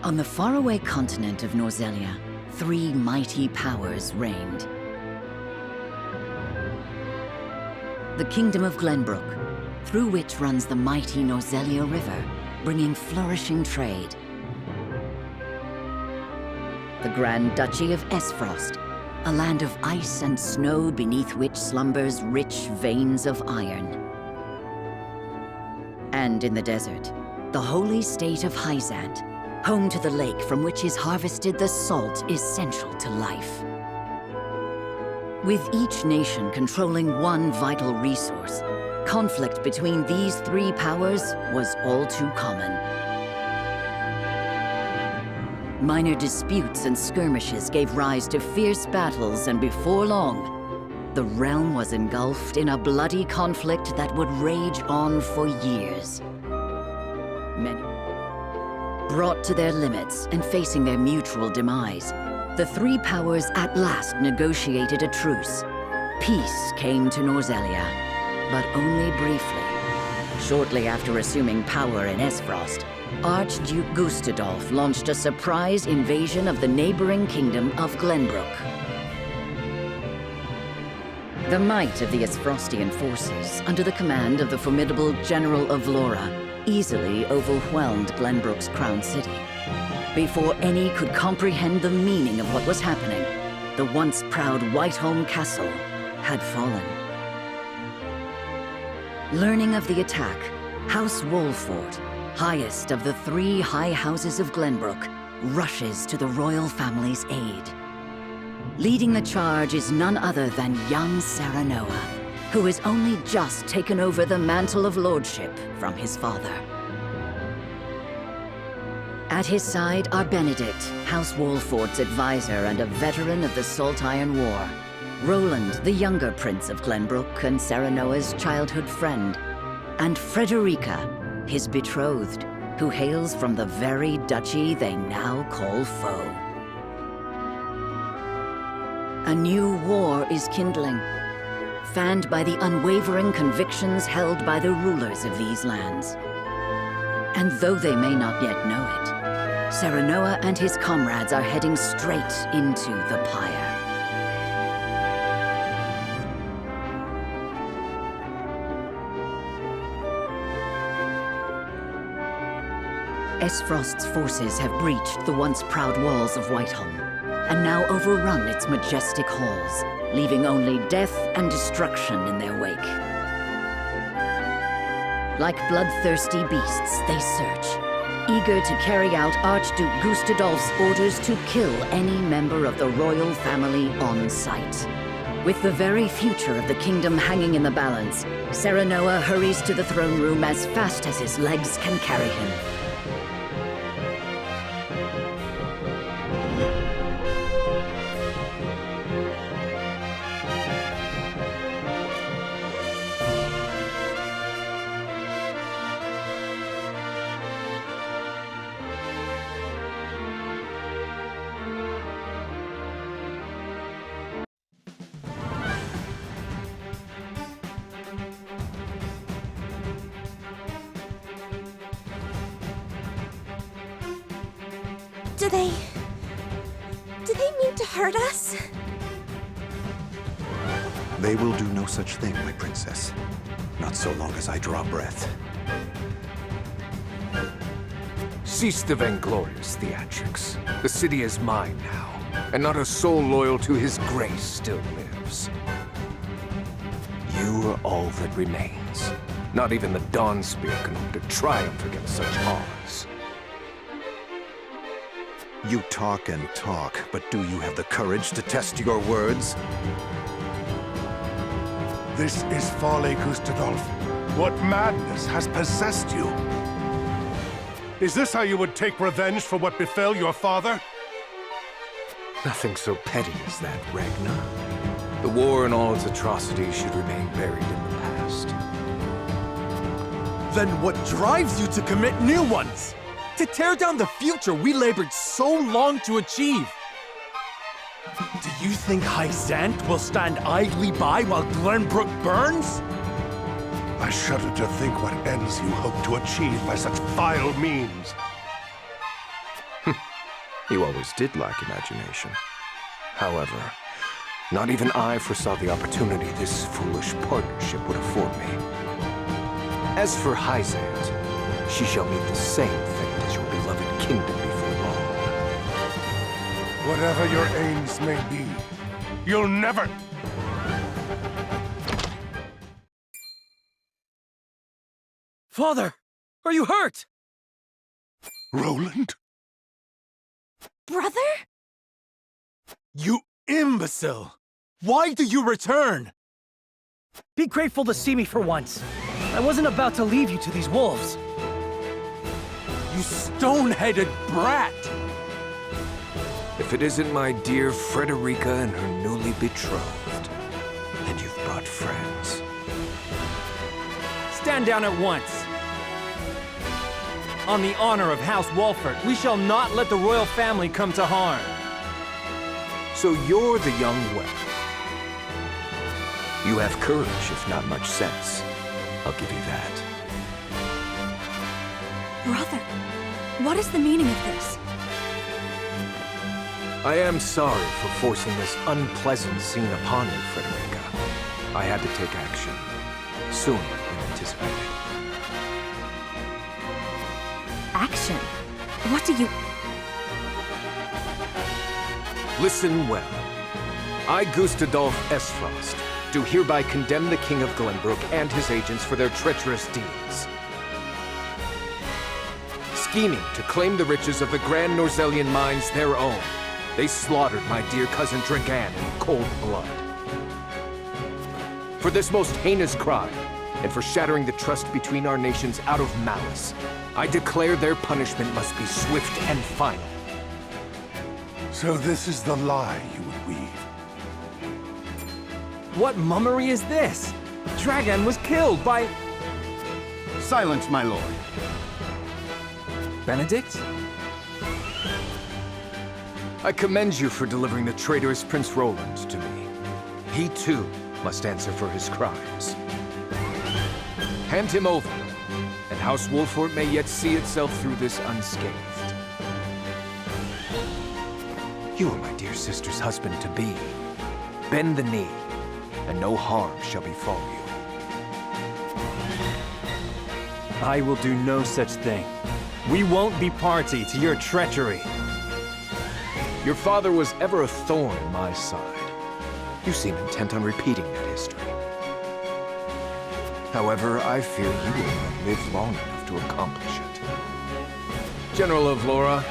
On the faraway continent of Norzelia, 3 mighty powers reigned. The Kingdom of Glenbrook, through which runs the mighty Norzelia River, bringing flourishing trade. The Grand Duchy of Esfrost, a land of ice and snow beneath which slumbers rich veins of iron. And in the desert, the holy state of Hyzant, home to the lake from which is harvested the salt essential to life. With each nation controlling one vital resource, conflict between these 3 powers was all too common. Minor disputes and skirmishes gave rise to fierce battles, and before long, the realm was engulfed in a bloody conflict that would rage on for years. Many brought to their limits and facing their mutual demise, the 3 powers at last negotiated a truce. Peace came to Norzelia, but only briefly. Shortly after assuming power in Esfrost, Archduke Gustadolf launched a surprise invasion of the neighboring kingdom of Glenbrook. The might of the Esfrostian forces, under the command of the formidable General of Laura, easily overwhelmed Glenbrook's crown city. Before any could comprehend the meaning of what was happening, the once proud Whiteholm Castle had fallen. Learning of the attack, House Wolford, highest of the 3 high houses of Glenbrook, rushes to the royal family's aid. Leading the charge is none other than young Serenoa, who has only just taken over the mantle of lordship from his father. At his side are Benedict, House Wolford's advisor and a veteran of the Salt Iron War, Roland, the younger prince of Glenbrook and Serenoa's childhood friend, and Frederica, his betrothed, who hails from the very duchy they now call foe. A new war is kindling, fanned by the unwavering convictions held by the rulers of these lands. And though they may not yet know it, Serenoa and his comrades are heading straight into the pyre. Esfrost's forces have breached the once proud walls of Whiteholm, and now overrun its majestic halls, leaving only death and destruction in their wake. Like bloodthirsty beasts, they search, eager to carry out Archduke Gustadolf's orders to kill any member of the royal family on sight. With the very future of the kingdom hanging in the balance, Serenoa hurries to the throne room as fast as his legs can carry him. Do they mean to hurt us? They will do no such thing, my princess. Not so long as I draw breath. Cease the vainglorious theatrics. The city is mine now, and not a soul loyal to his grace still lives. You are all that remains. Not even the Dawn Spear can hope to triumph against such odds. You talk and talk, but do you have the courage to test your words? This is folly, Gustadolf. What madness has possessed you? Is this how you would take revenge for what befell your father? Nothing so petty as that, Ragnar. The war and all its atrocities should remain buried in the past. Then what drives you to commit new ones? To tear down the future we labored so long to achieve? Do you think Hyzant will stand idly by while Glenbrook burns? I shudder to think what ends you hope to achieve by such vile means. You always did lack imagination. However, not even I foresaw the opportunity this foolish partnership would afford me. As for Hyzant, she shall meet the same fate as your beloved kingdom before long. Whatever your aims may be, you'll never... Father, are you hurt? Roland? Brother? You imbecile! Why do you return? Be grateful to see me for once. I wasn't about to leave you to these wolves. You stone-headed brat! If it isn't my dear Frederica and her newly betrothed, then you've brought friends. Stand down at once. On the honor of House Walford, we shall not let the royal family come to harm. So you're the young whelp. You have courage, if not much sense. I'll give you that. Brother, what is the meaning of this? I am sorry for forcing this unpleasant scene upon you, Frederica. I had to take action sooner than anticipated. Action? What do you... Listen well. I, Gustadolf Esfrost, do hereby condemn the King of Glenbrook and his agents for their treacherous deeds. Scheming to claim the riches of the Grand Norzellian mines their own, they slaughtered my dear cousin Dragan in cold blood. For this most heinous crime, and for shattering the trust between our nations out of malice, I declare their punishment must be swift and final. So this is the lie you would weave. What mummery is this? Dragan was killed by... Silence, my lord. Benedict? I commend you for delivering the traitorous Prince Roland to me. He, too, must answer for his crimes. Hand him over, and House Wolford may yet see itself through this unscathed. You are my dear sister's husband-to-be. Bend the knee, and no harm shall befall you. I will do no such thing. We won't be party to your treachery. Your father was ever a thorn in my side. You seem intent on repeating that history. However, I fear you will not live long enough to accomplish it. General of Laura,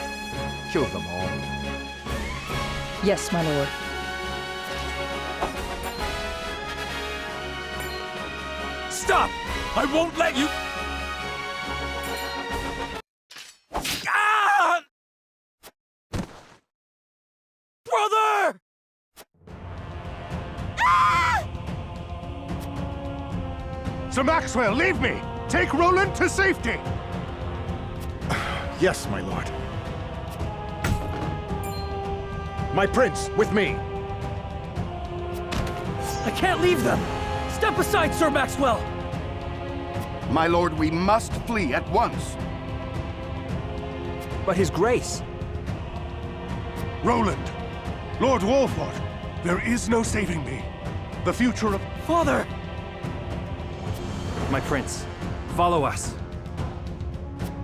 kill them all. Yes, my lord. Stop! I won't let you... Ah! Brother! Sir Maxwell, leave me! Take Roland to safety! Yes, my lord. My prince, with me. I can't leave them! Step aside, Sir Maxwell! My lord, we must flee at once. But his grace... Roland! Lord Wolford! There is no saving me. The future of... Father! My prince, follow us.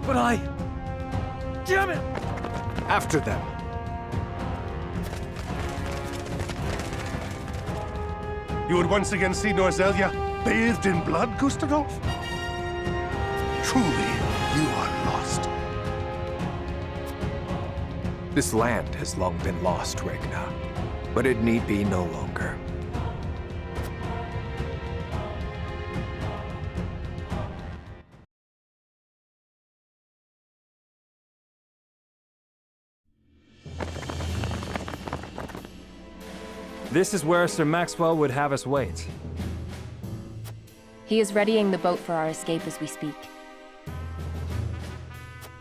But I... Damn it! After them. You would once again see Norzellia bathed in blood, Gustadolf? Truly, you are lost. This land has long been lost, Regna. But it need be no longer. This is where Sir Maxwell would have us wait. He is readying the boat for our escape as we speak.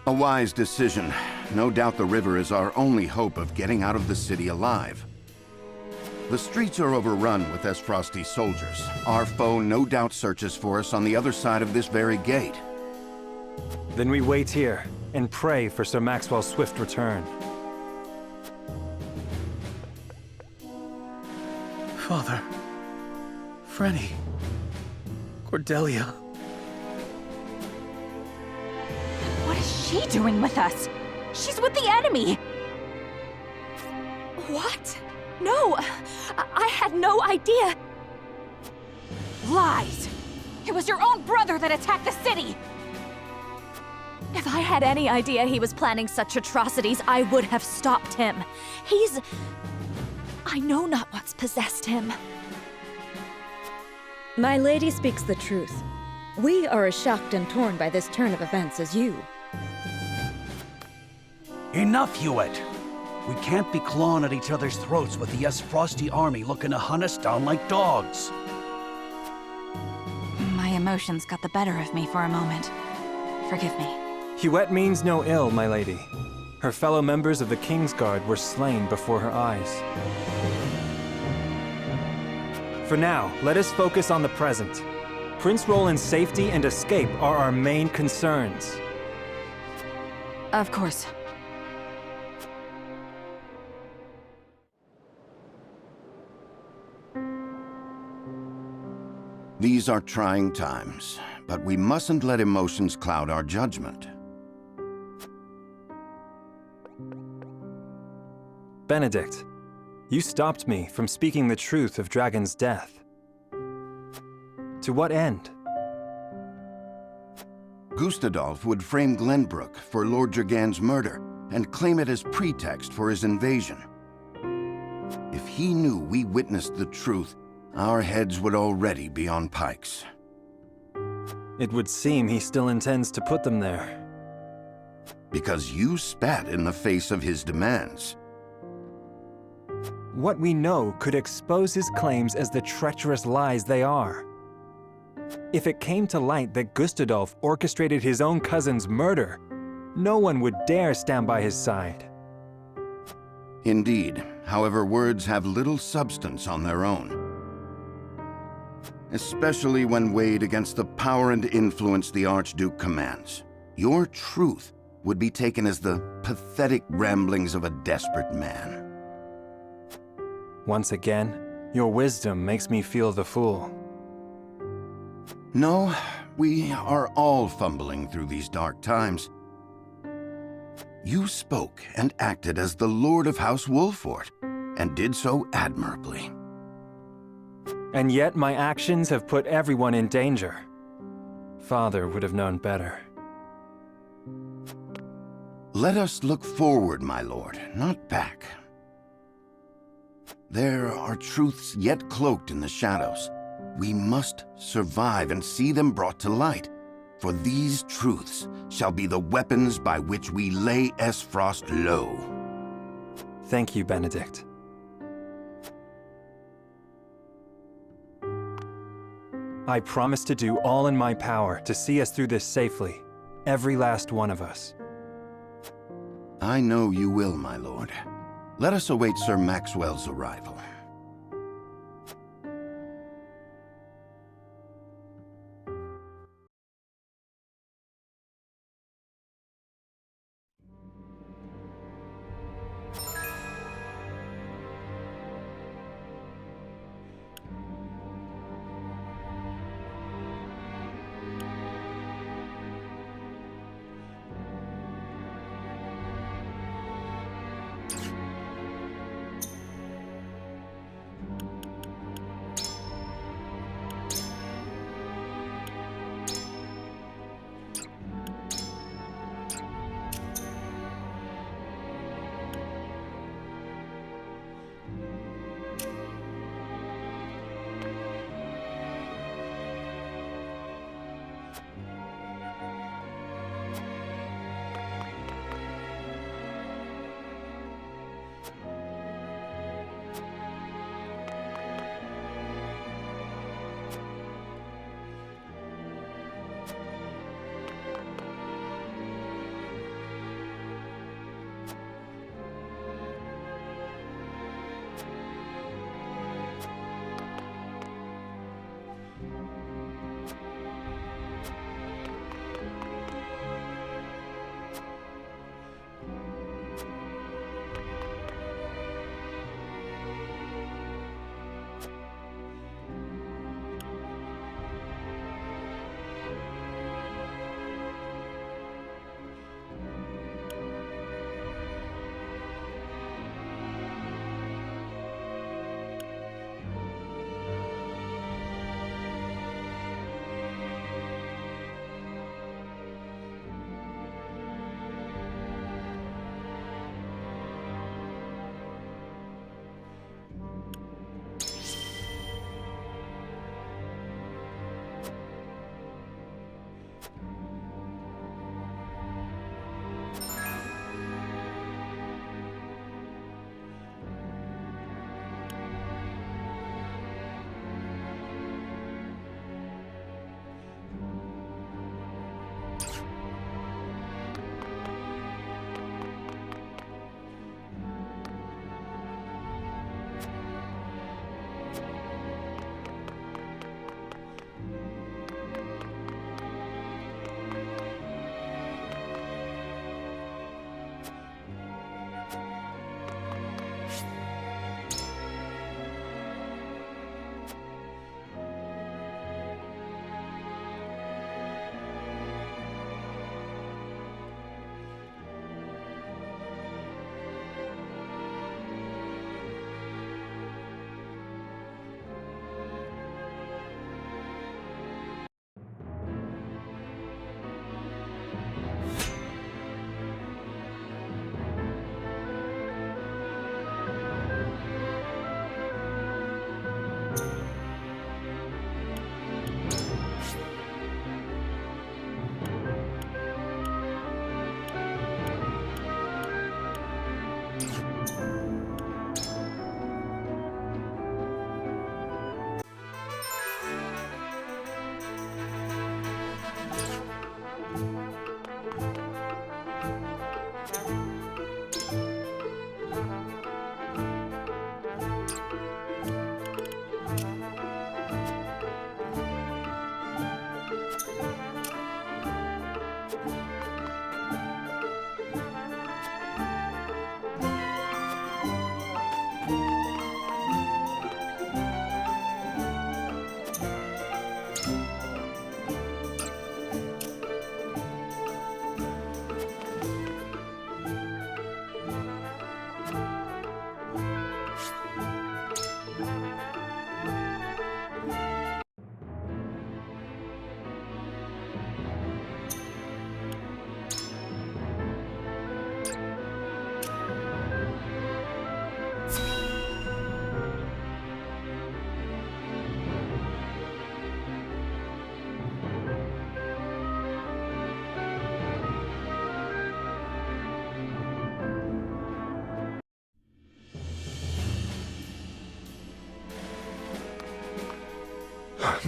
A wise decision. No doubt the river is our only hope of getting out of the city alive. The streets are overrun with Esfrosti soldiers. Our foe no doubt searches for us on the other side of this very gate. Then we wait here and pray for Sir Maxwell's swift return. Father. Frenny. Cordelia. What is she doing with us? She's with the enemy! What? No! I had no idea! Lies! It was your own brother that attacked the city! If I had any idea he was planning such atrocities, I would have stopped him. I know not what's possessed him. My lady speaks the truth. We are as shocked and torn by this turn of events as you. Enough, Hewitt! We can't be clawing at each other's throats with the Frosty army looking to hunt us down like dogs. My emotions got the better of me for a moment. Forgive me. Huette means no ill, my lady. Her fellow members of the Kingsguard were slain before her eyes. For now, let us focus on the present. Prince Roland's safety and escape are our main concerns. Of course. These are trying times, but we mustn't let emotions cloud our judgment. Benedict, you stopped me from speaking the truth of Dragon's death. To what end? Gustadolf would frame Glenbrook for Lord Dragan's murder and claim it as pretext for his invasion. If he knew we witnessed the truth, our heads would already be on pikes. It would seem he still intends to put them there. Because you spat in the face of his demands. What we know could expose his claims as the treacherous lies they are. If it came to light that Gustadolf orchestrated his own cousin's murder, no one would dare stand by his side. Indeed, however, words have little substance on their own. Especially when weighed against the power and influence the Archduke commands. Your truth would be taken as the pathetic ramblings of a desperate man. Once again, your wisdom makes me feel the fool. No, we are all fumbling through these dark times. You spoke and acted as the Lord of House Wolfort, and did so admirably. And yet my actions have put everyone in danger. Father would have known better. Let us look forward, my lord, not back. There are truths yet cloaked in the shadows. We must survive and see them brought to light, for these truths shall be the weapons by which we lay Frost low. Thank you, Benedict. I promise to do all in my power to see us through this safely, every last one of us. I know you will, my lord. Let us await Sir Maxwell's arrival.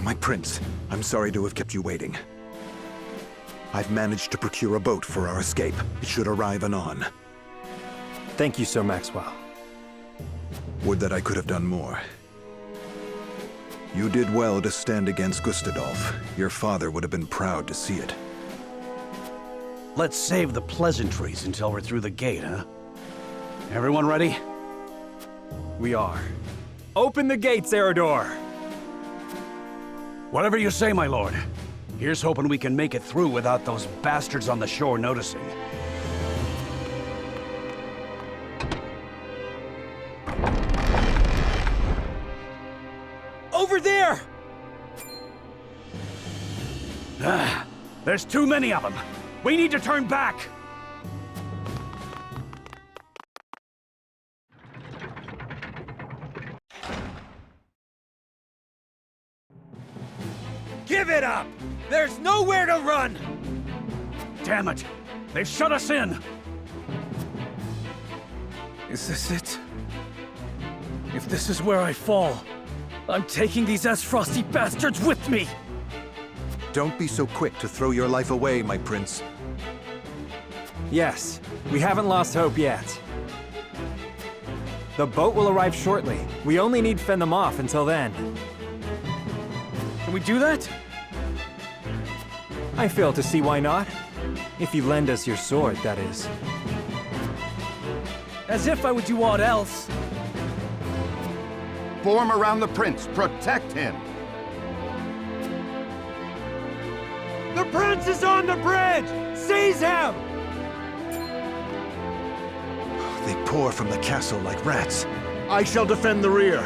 My prince, I'm sorry to have kept you waiting. I've managed to procure a boat for our escape. It should arrive anon. Thank you, Sir Maxwell. Would that I could have done more. You did well to stand against Gustadolf. Your father would have been proud to see it. Let's save the pleasantries until we're through the gate, huh? Everyone ready? We are. Open the gates, Eridor! Whatever you say, my lord. Here's hoping we can make it through without those bastards on the shore noticing. Over there! There's too many of them. We need to turn back. Give it up! There's nowhere to run! Damn it! They've shut us in! Is this it? If this is where I fall, I'm taking these S-Frosty bastards with me! Don't be so quick to throw your life away, my prince. Yes, we haven't lost hope yet. The boat will arrive shortly. We only need to fend them off until then. Can we do that? I fail to see why not. If you lend us your sword, that is. As if I would do aught else. Form around the prince. Protect him. The prince is on the bridge! Seize him! They pour from the castle like rats. I shall defend the rear.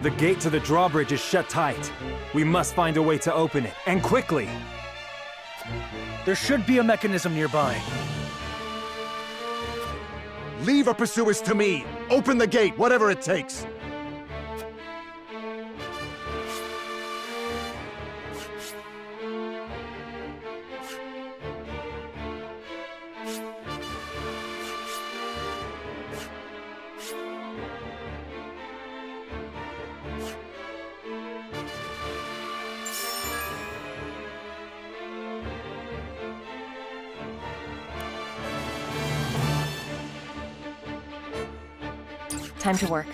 The gate to the drawbridge is shut tight. We must find a way to open it, and quickly. There should be a mechanism nearby. Leave our pursuers to me! Open the gate, whatever it takes! Time to work.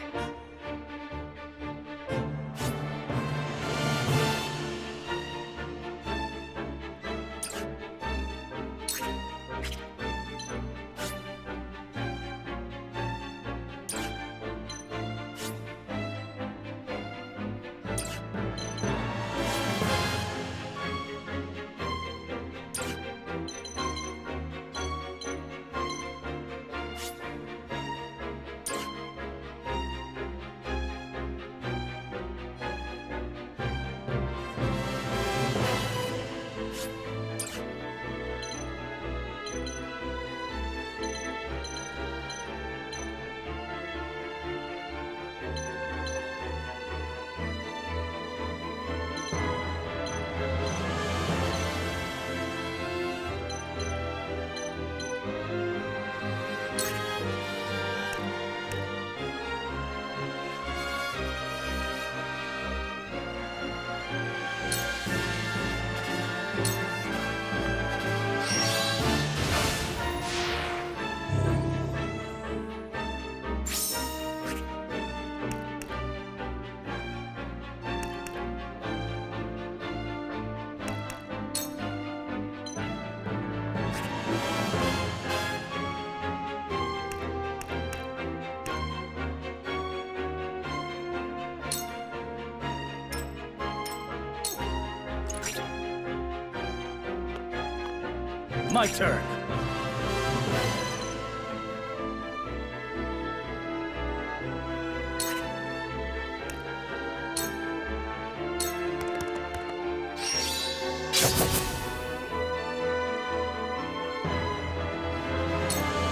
My turn.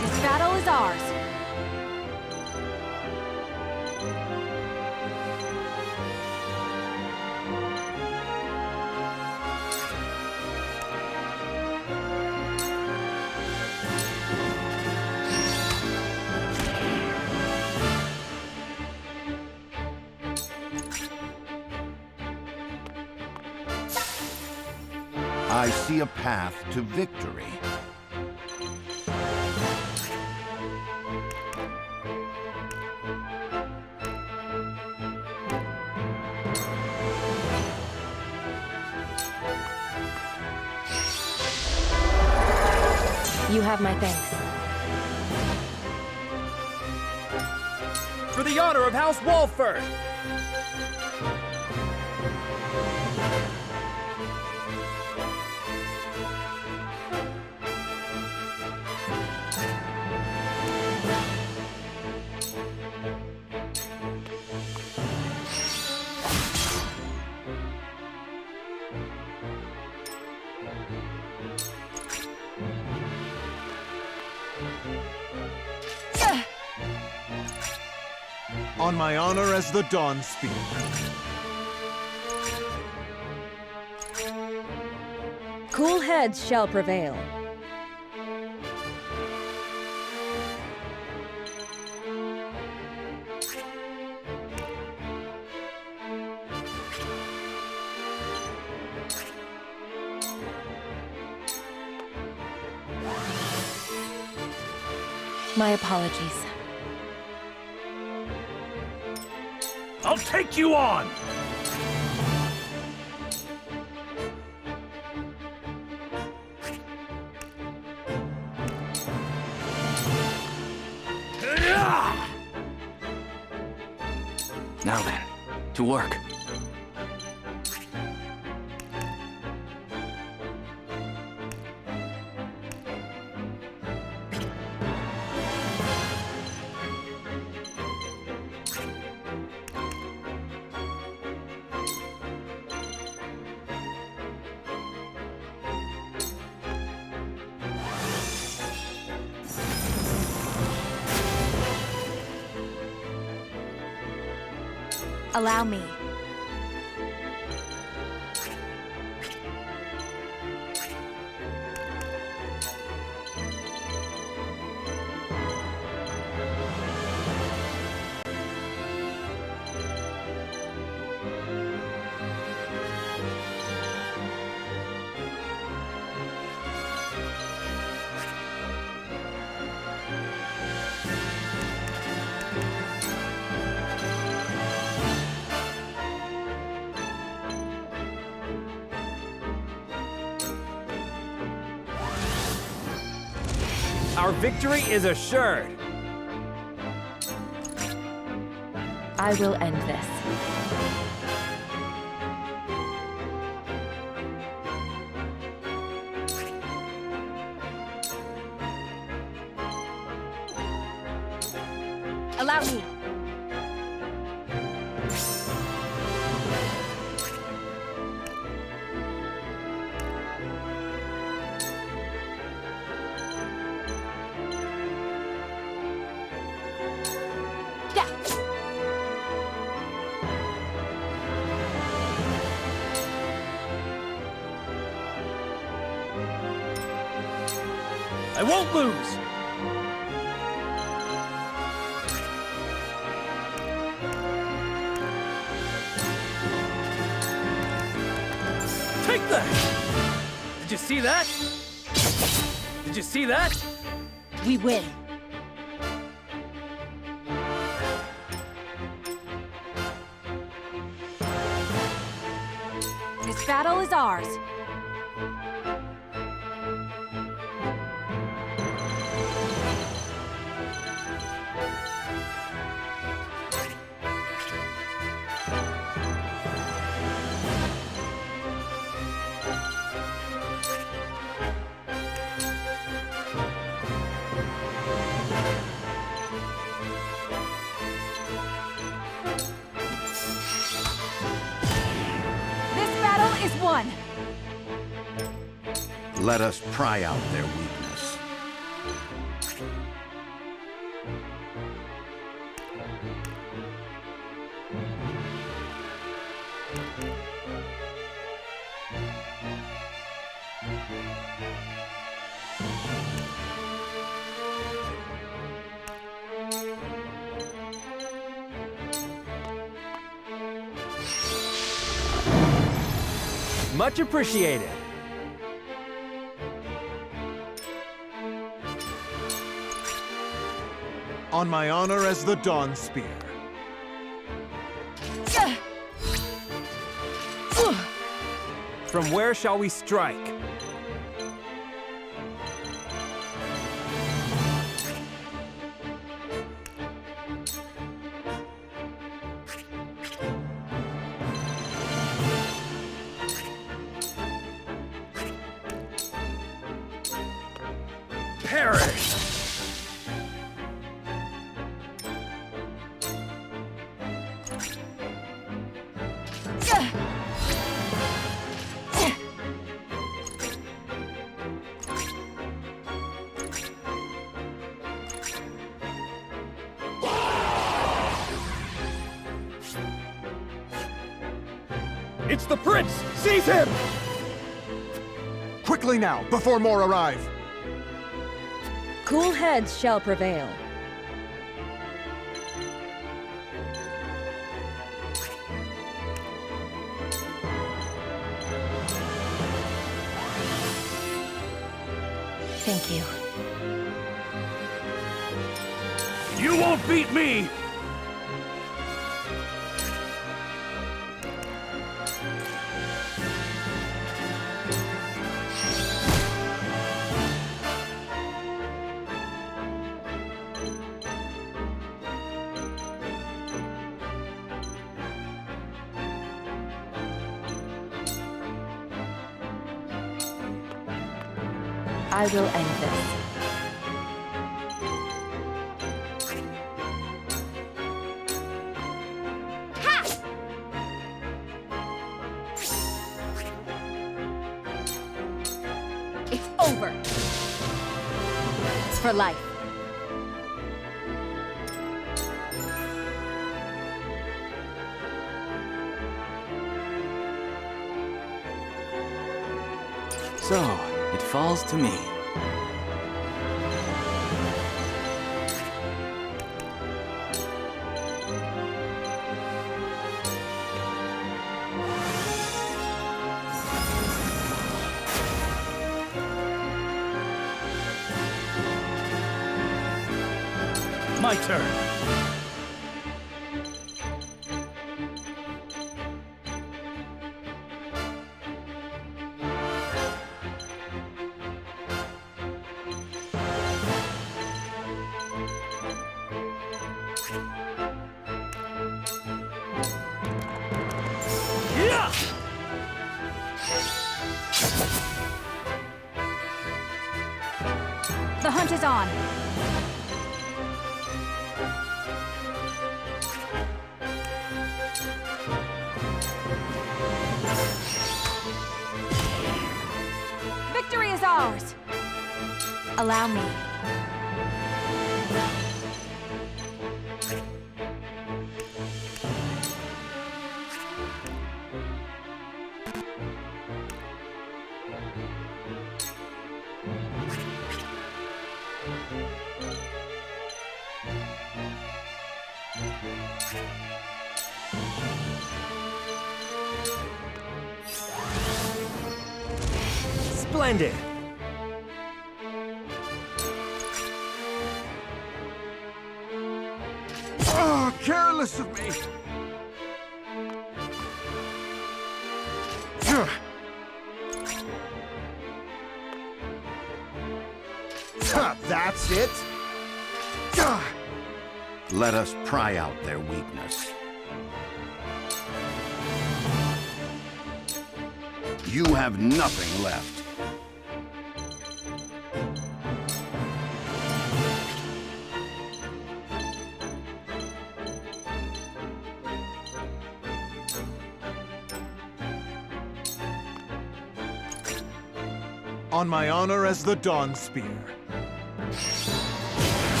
This battle is ours. I see a path to victory. You have my thanks. For the honor of House Walford! On my honor as the Dawn Speak. Cool heads shall prevail. My apologies. I'll take you on! Now then, to work. Allow me. Our victory is assured. I will end this. Allow me. I won't lose! Take that! Did you see that? Did you see that? We win. This battle is ours. Is won. Let us pry out their weakness. Much appreciated. On my honor as the Dawn Spear. From where shall we strike? Perish! It's the prince! Seize him! Quickly now, before more arrive! Cool heads shall prevail. Thank you. You won't beat me! I will end this. It's over. It's for life. So, it falls to me. My turn. Yeah! The hunt is on. Victory is ours. Allow me. Splendid! Oh, careless of me! That's it? Let us pry out their weakness. You have nothing left. On my honor as the Dawn Spear.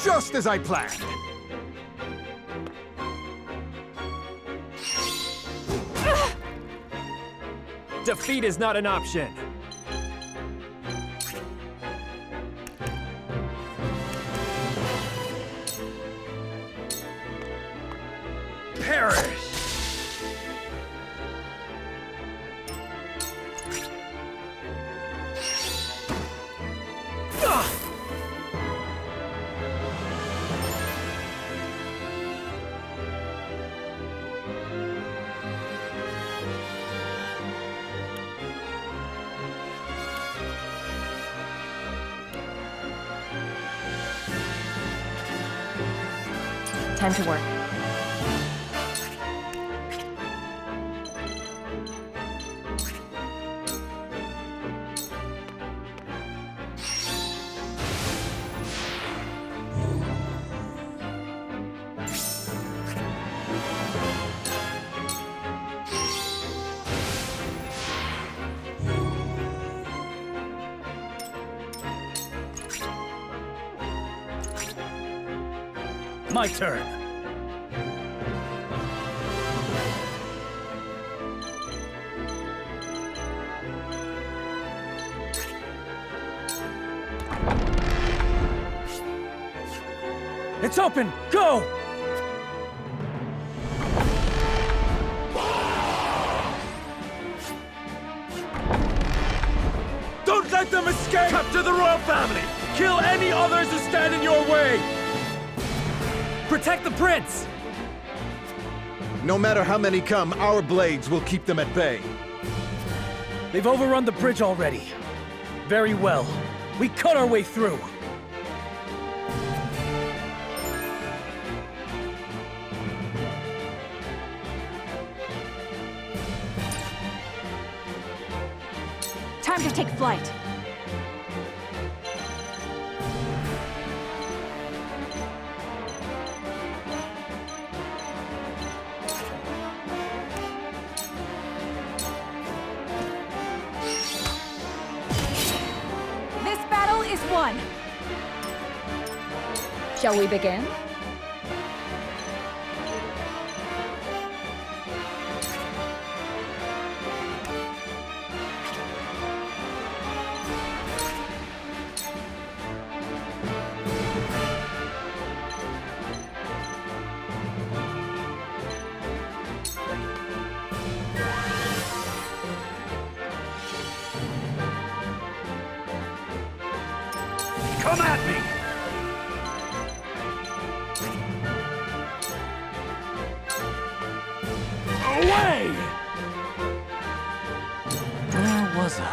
Just as I planned. Defeat is not an option. Perish! Time to work. My turn. It's open! Go! Don't let them escape! Capture the royal family! Kill any others who stand in your way! Protect the prince! No matter how many come, our blades will keep them at bay. They've overrun the bridge already. Very well. We cut our way through. Time to take flight. This battle is won. Shall we begin? Come at me! Away! Where was I?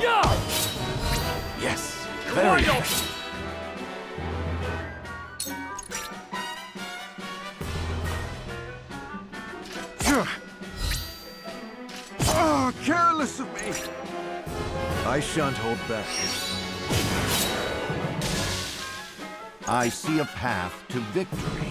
Yeah! Yes, very Wide nice. Oh, careless of me! I shan't hold back. I see a path to victory.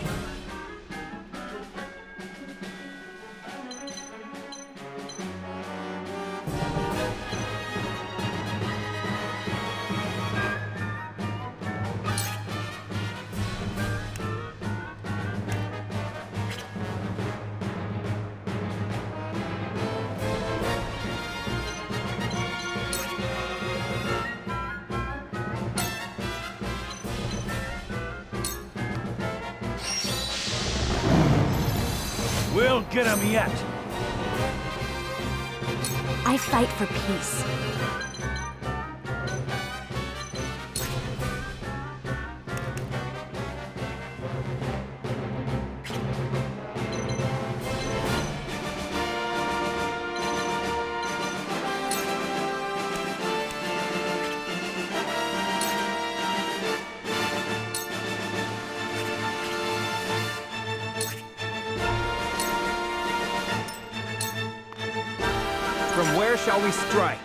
We'll get him yet! I fight for peace. From where shall we strike?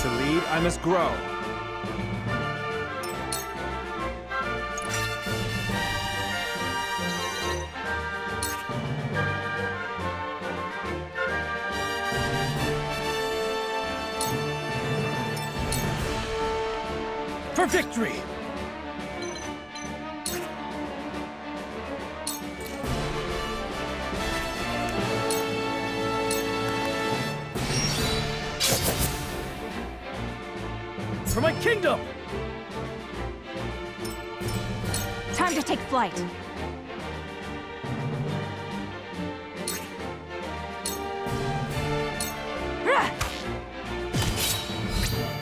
To lead, I must grow. For victory! For my kingdom! Time to take flight.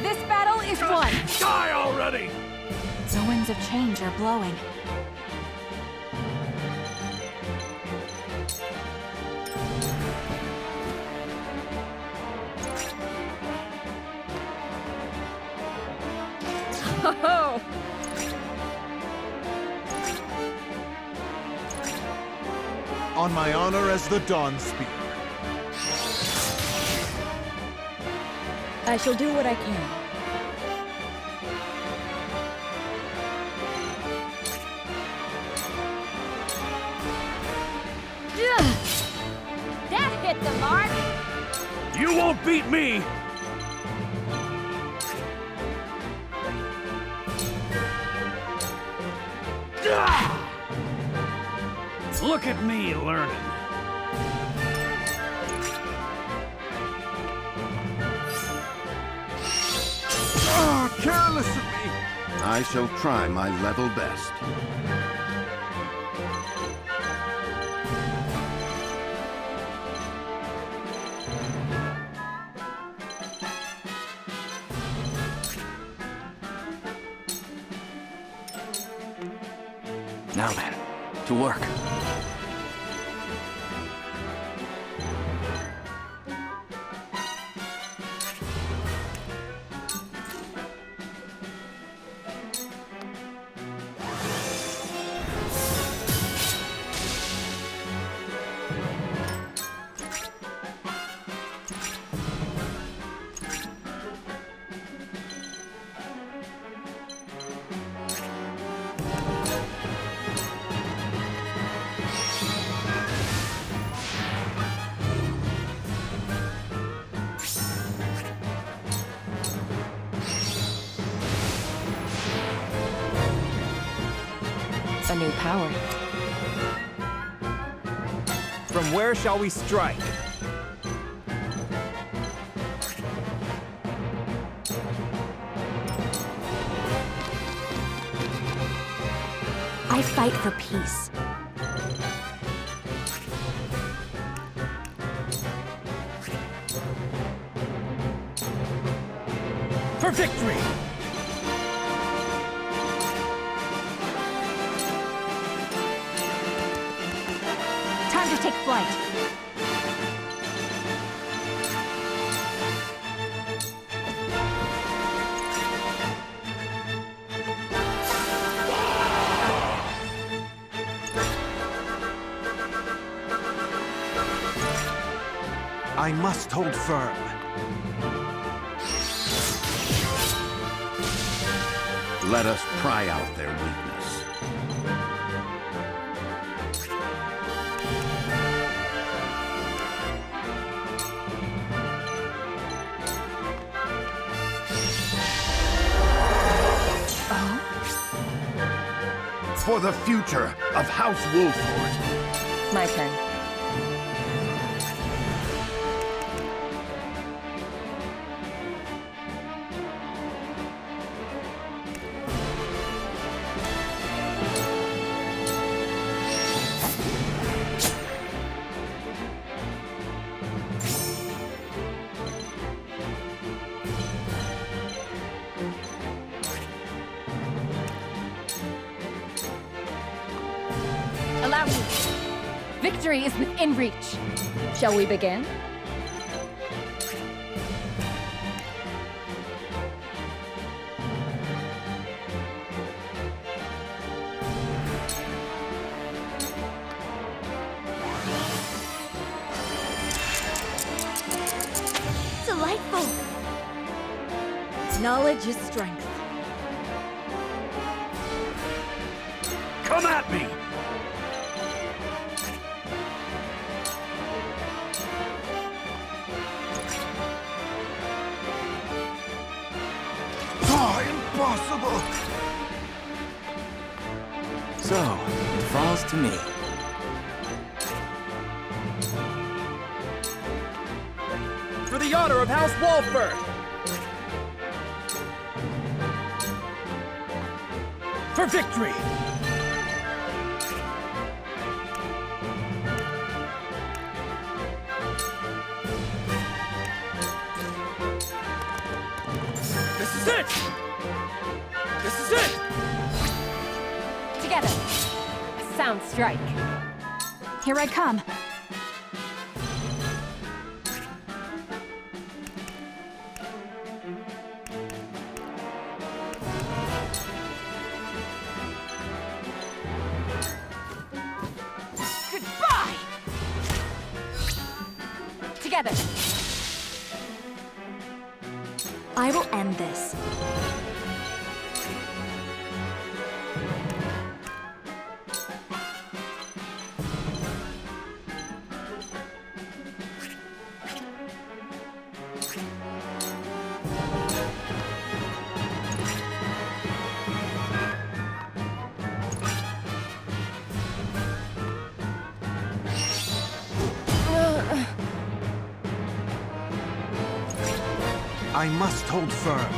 This battle is won. Die already! The winds of change are blowing. Oh! On my honor as the Dawn Spear. I shall do what I can. That hit the mark! You won't beat me! Look at me learning. Oh, careless of me! I shall try my level best. Now then, to work. A new power. From where shall we strike? I fight for peace. For victory! Time to take flight. I must hold firm. Let us pry out their weakness. For the future of House Wolford. My turn. Allow me. Victory is within reach. Shall we begin? Delightful. Knowledge is strength. Come at me! Impossible! So, it falls to me. For the honor of House Wolford! For victory! This is it! This is it! Together. A sound strike. Here I come. Goodbye! Together. I will end this. I must hold firm.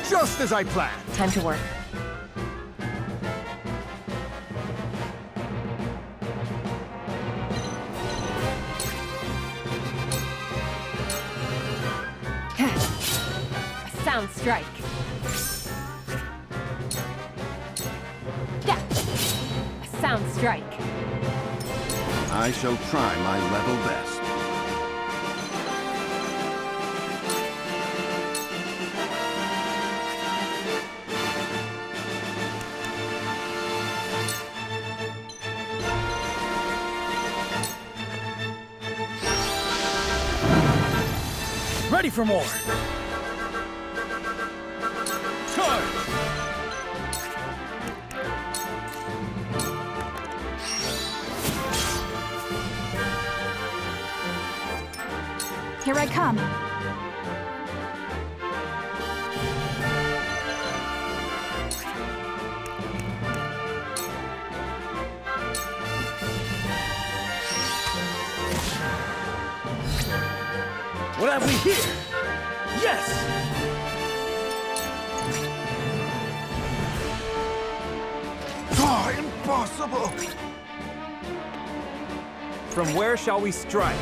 Just as I planned! Time to work. A sound strike. Yeah. A sound strike. I shall try my level best. Ready for more! Charge! Here I come. What have we here? Yes! Ah, impossible! From where shall we strike?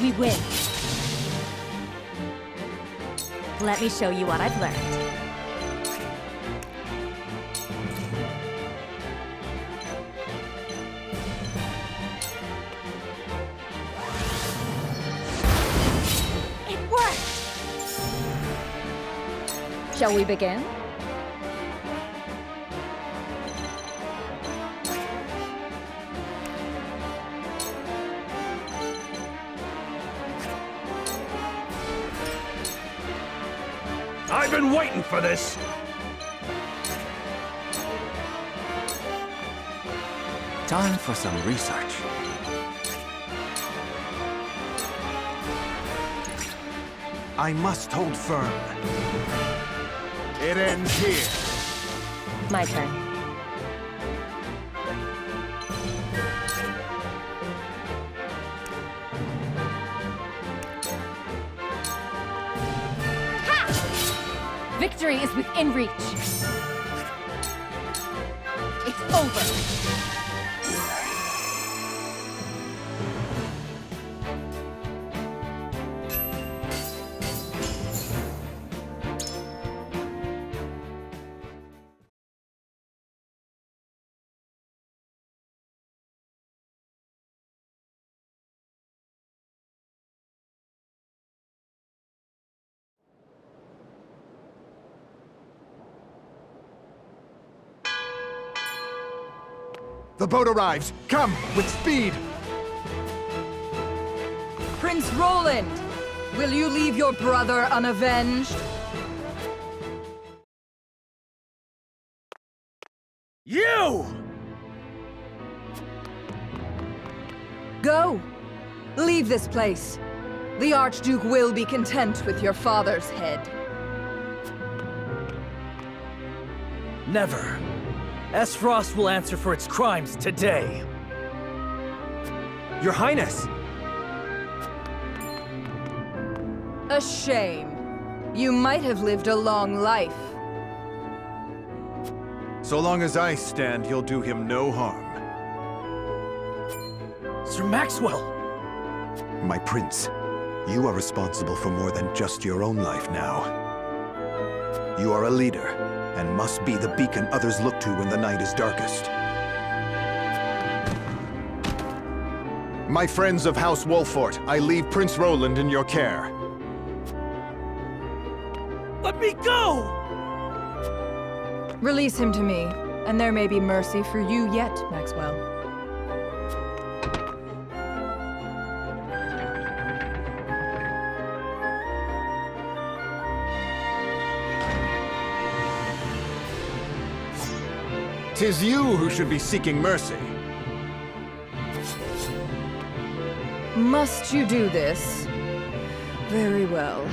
We win. Let me show you what I've learned. It worked! Shall we begin? I've been waiting for this! Time for some research. I must hold firm. It ends here. My turn. Victory is within reach. It's over. The boat arrives. Come, with speed. Prince Roland, will you leave your brother unavenged? You! Go. Leave this place. The Archduke will be content with your father's head. Never. Frost will answer for its crimes today. Your Highness! A shame. You might have lived a long life. So long as I stand, you'll do him no harm. Sir Maxwell! My prince, you are responsible for more than just your own life now. You are a leader, and must be the beacon others look to when the night is darkest. My friends of House Wolfort, I leave Prince Roland in your care. Let me go! Release him to me, and there may be mercy for you yet, Maxwell. Tis you who should be seeking mercy. Must you do this? Very well.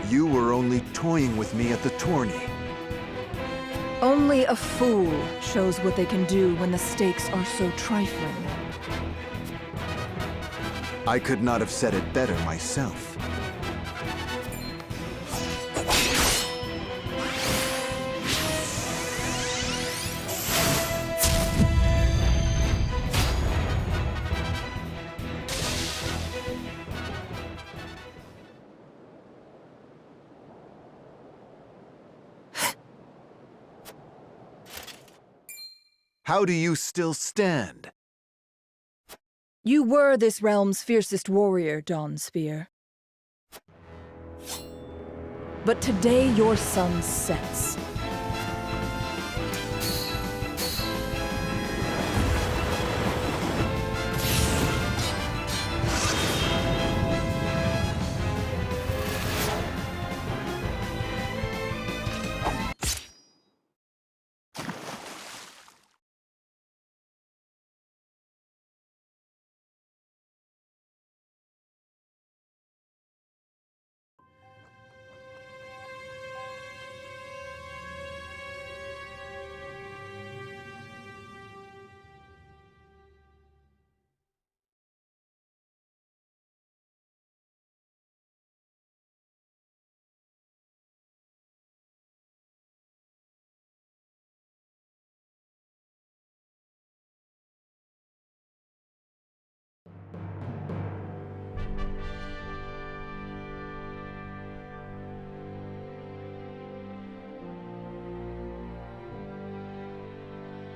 You were only toying with me at the tourney. Only a fool shows what they can do when the stakes are so trifling. I could not have said it better myself. How do you still stand? You were this realm's fiercest warrior, Dawn Spear. But today your sun sets.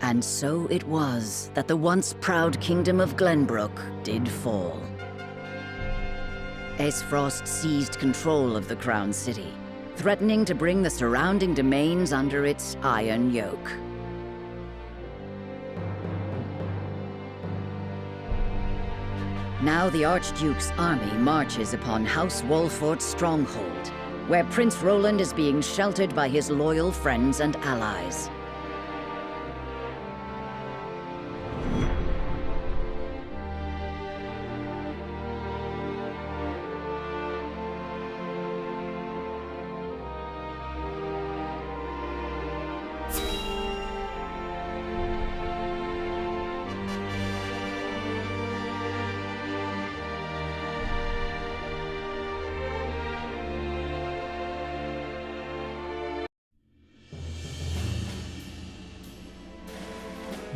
And so it was that the once proud kingdom of Glenbrook did fall. Aesfrost seized control of the Crown City, threatening to bring the surrounding domains under its iron yoke. Now the Archduke's army marches upon House Wolfort's stronghold, where Prince Roland is being sheltered by his loyal friends and allies.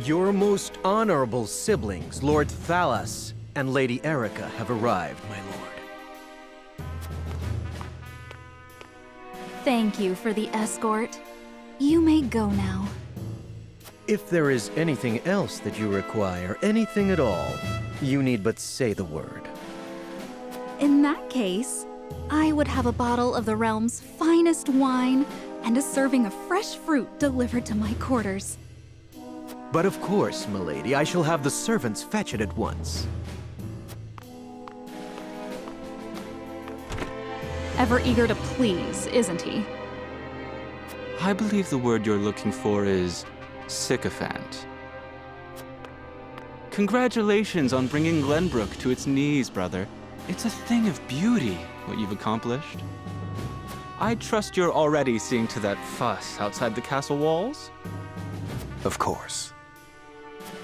Your most honorable siblings, Lord Thalas and Lady Erica, have arrived, my lord. Thank you for the escort. You may go now. If there is anything else that you require, anything at all, you need but say the word. In that case, I would have a bottle of the realm's finest wine and a serving of fresh fruit delivered to my quarters. But of course, milady, I shall have the servants fetch it at once. Ever eager to please, isn't he? I believe the word you're looking for is sycophant. Congratulations on bringing Glenbrook to its knees, brother. It's a thing of beauty, what you've accomplished. I trust you're already seeing to that fuss outside the castle walls? Of course.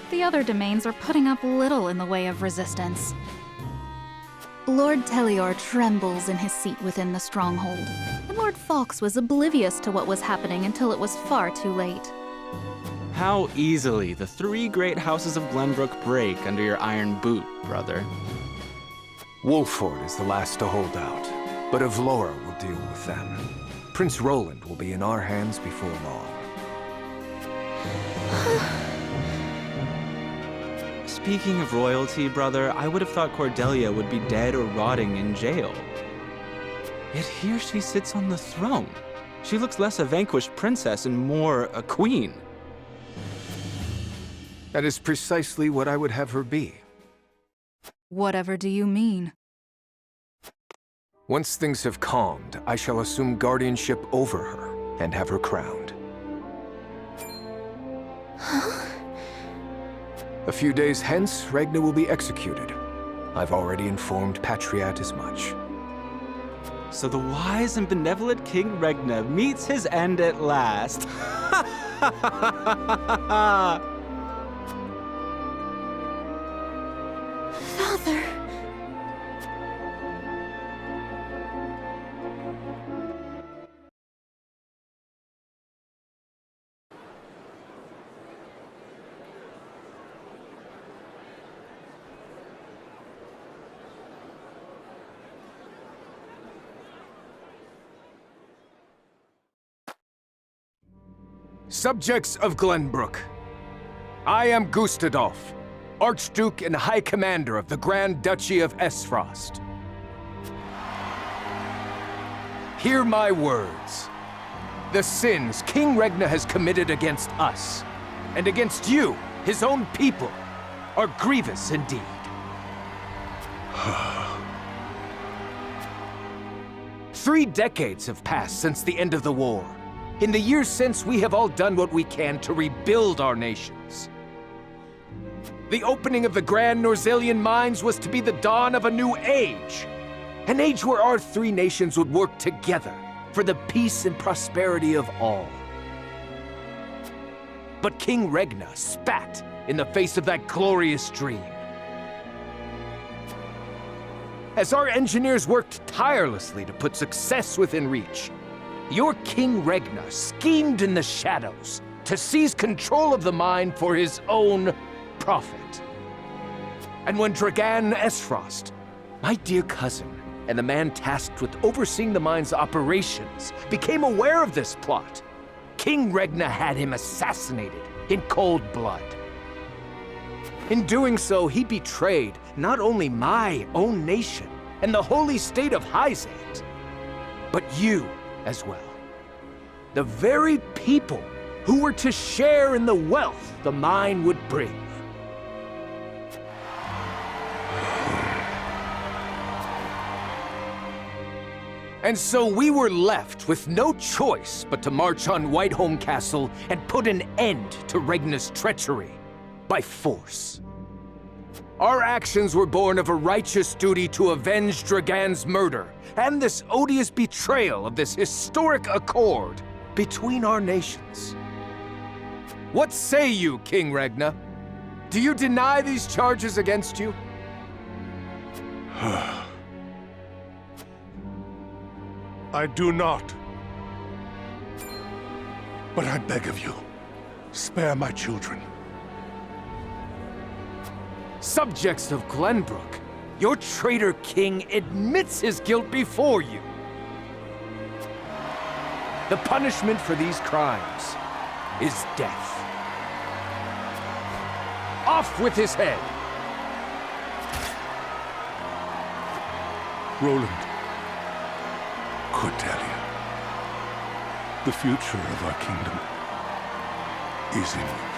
The other domains are putting up little in the way of resistance. Lord Telior trembles in his seat within the stronghold, and Lord Fawkes was oblivious to what was happening until it was far too late. How easily the three great houses of Glenbrook break under your iron boot, brother. Wolford is the last to hold out, but Avlora will deal with them. Prince Roland will be in our hands before long. Speaking of royalty, brother, I would have thought Cordelia would be dead or rotting in jail. Yet here she sits on the throne. She looks less a vanquished princess and more a queen. That is precisely what I would have her be. Whatever do you mean? Once things have calmed, I shall assume guardianship over her and have her crowned. A few days hence, Regna will be executed. I've already informed Patriat as much. So the wise and benevolent King Regna meets his end at last. Father! Subjects of Glenbrook, I am Gustadolf, Archduke and High Commander of the Grand Duchy of Aesfrost. Hear my words. The sins King Regna has committed against us, and against you, his own people, are grievous indeed. 3 decades have passed since the end of the war. In the years since, we have all done what we can to rebuild our nations. The opening of the Grand Norzelian mines was to be the dawn of a new age. An age where our 3 nations would work together for the peace and prosperity of all. But King Regna spat in the face of that glorious dream. As our engineers worked tirelessly to put success within reach, your King Regna schemed in the shadows to seize control of the mine for his own profit. And when Dragan Aesfrost, my dear cousin, and the man tasked with overseeing the mine's operations, became aware of this plot, King Regna had him assassinated in cold blood. In doing so, he betrayed not only my own nation and the holy state of Hyzant, but you as well. The very people who were to share in the wealth the mine would bring. And so we were left with no choice but to march on Whiteholm Castle and put an end to Regna's treachery by force. Our actions were born of a righteous duty to avenge Dragan's murder and this odious betrayal of this historic accord between our nations. What say you, King Regna? Do you deny these charges against you? I do not. But I beg of you, spare my children. Subjects of Glenbrook, your traitor king admits his guilt before you. The punishment for these crimes is death. Off with his head! Roland, Cordelia, the future of our kingdom is in your